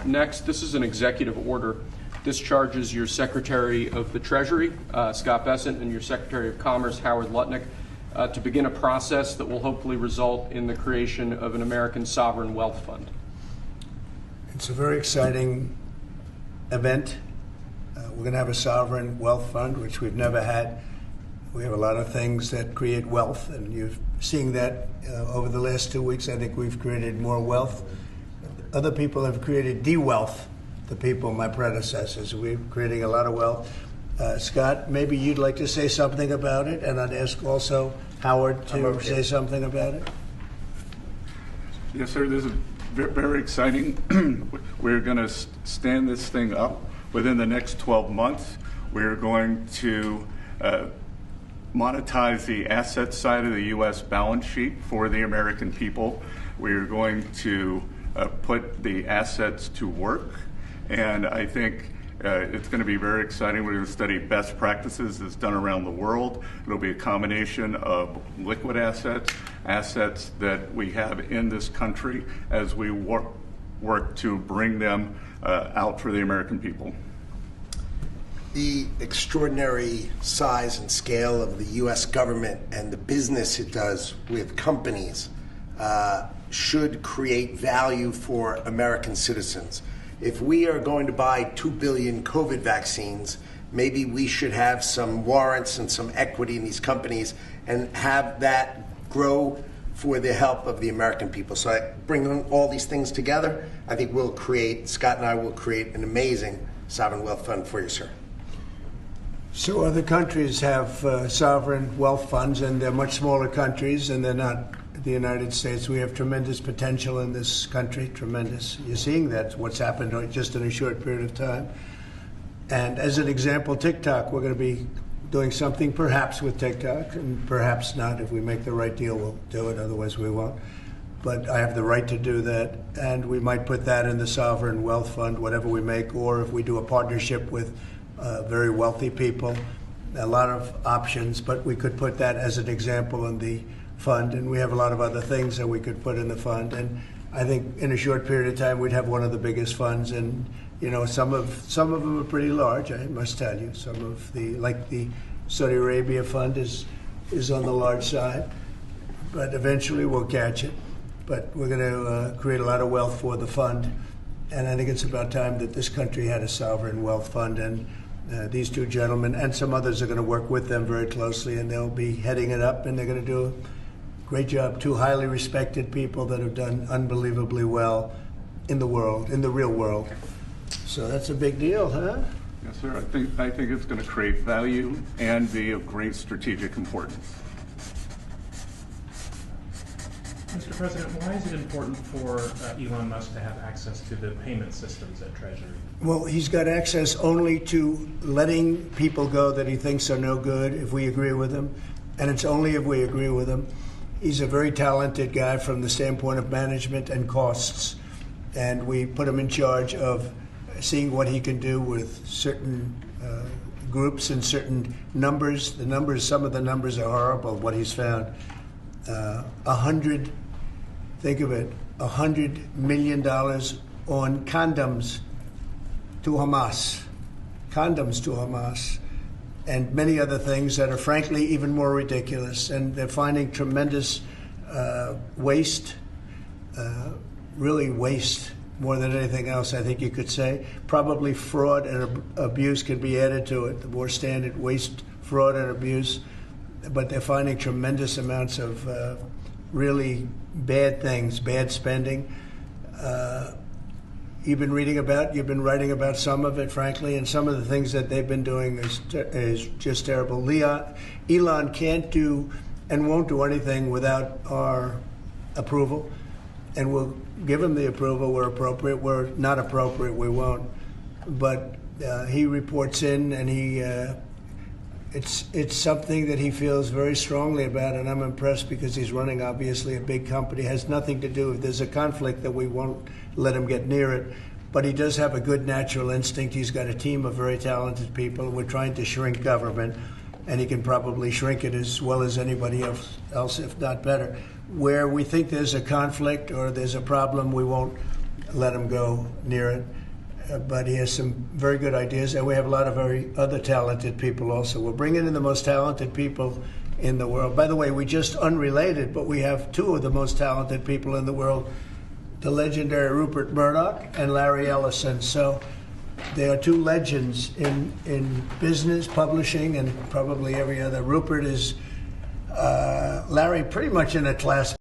Next, this is an executive order. This charges your Secretary of the Treasury, Scott Bessent, and your Secretary of Commerce, Howard Lutnick, to begin a process that will hopefully result in the creation of an American sovereign wealth fund. It's a very exciting event. We're going to have a sovereign wealth fund, which we've never had. We have a lot of things that create wealth, and you're seeing that over the last 2 weeks. I think we've created more wealth. Other people have created de-wealth, the people, my predecessors. We're creating a lot of wealth. Scott, maybe you'd like to say something about it, and I'd ask also Howard to say something about it. Yes, sir. This is very exciting. We're going to stand this thing up within the next 12 months. We're going to monetize the asset side of the U.S. balance sheet for the American people. We're going to put the assets to work, and I think it's going to be very exciting. We're going to study best practices that's done around the world. It'll be a combination of liquid assets, assets that we have in this country as we work to bring them out for the American people. The extraordinary size and scale of the U.S. government and the business it does with companies should create value for American citizens. If we are going to buy 2 billion COVID vaccines, maybe we should have some warrants and some equity in these companies and have that grow for the help of the American people. So I bring all these things together. I think Scott and I will create an amazing sovereign wealth fund for you, sir. So other countries have sovereign wealth funds, and they're much smaller countries, and they're not the United States. We have tremendous potential in this country, tremendous. You're seeing that, what's happened just in a short period of time. And as an example, TikTok, we're going to be doing something perhaps with TikTok, and perhaps not. If we make the right deal, we'll do it, otherwise we won't. But I have the right to do that, and we might put that in the sovereign wealth fund, whatever we make, or if we do a partnership with very wealthy people, a lot of options, but we could put that as an example in the fund, and we have a lot of other things that we could put in the fund. And I think in a short period of time we'd have one of the biggest funds, and some of them are pretty large, I must tell you. Some of like the Saudi Arabia fund is on the large side, but eventually we'll catch it. But we're going to create a lot of wealth for the fund, and I think it's about time that this country had a sovereign wealth fund. And these two gentlemen and some others are going to work with them very closely, and they'll be heading it up, and they're going to do a great job. Two highly respected people that have done unbelievably well in the world, in the real world. So that's a big deal, huh? Yes, sir. I think it's going to create value and be of great strategic importance. Mr. President, why is it important for Elon Musk to have access to the payment systems at Treasury? Well, he's got access only to letting people go that he thinks are no good if we agree with him, and it's only if we agree with him. He's a very talented guy from the standpoint of management and costs, and we put him in charge of seeing what he can do with certain groups and certain numbers. Some of the numbers are horrible, what he's found. Think of it, $100 million on condoms to Hamas, and many other things that are frankly even more ridiculous. And they're finding tremendous waste, really waste more than anything else, I think you could say. Probably fraud and abuse could be added to it, the more standard waste, fraud, and abuse. But they're finding tremendous amounts of really bad things, bad spending. You've been writing about some of it, frankly, and some of the things that they've been doing is just terrible. Elon can't do and won't do anything without our approval, and we'll give him the approval where appropriate. Where not appropriate, we won't. But he reports in, and it's something that he feels very strongly about, and I'm impressed because he's running, obviously, a big company. It has nothing to do, if there's a conflict, that we won't let him get near it. But he does have a good natural instinct. He's got a team of very talented people. We're trying to shrink government, and he can probably shrink it as well as anybody else, if not better. Where we think there's a conflict or there's a problem, we won't let him go near it. But he has some very good ideas, and we have a lot of very other talented people also. We're bringing in the most talented people in the world. By the way, we just unrelated, but we have two of the most talented people in the world, the legendary Rupert Murdoch and Larry Ellison. So they are two legends in business, publishing, and probably every other. Rupert is Larry pretty much in a class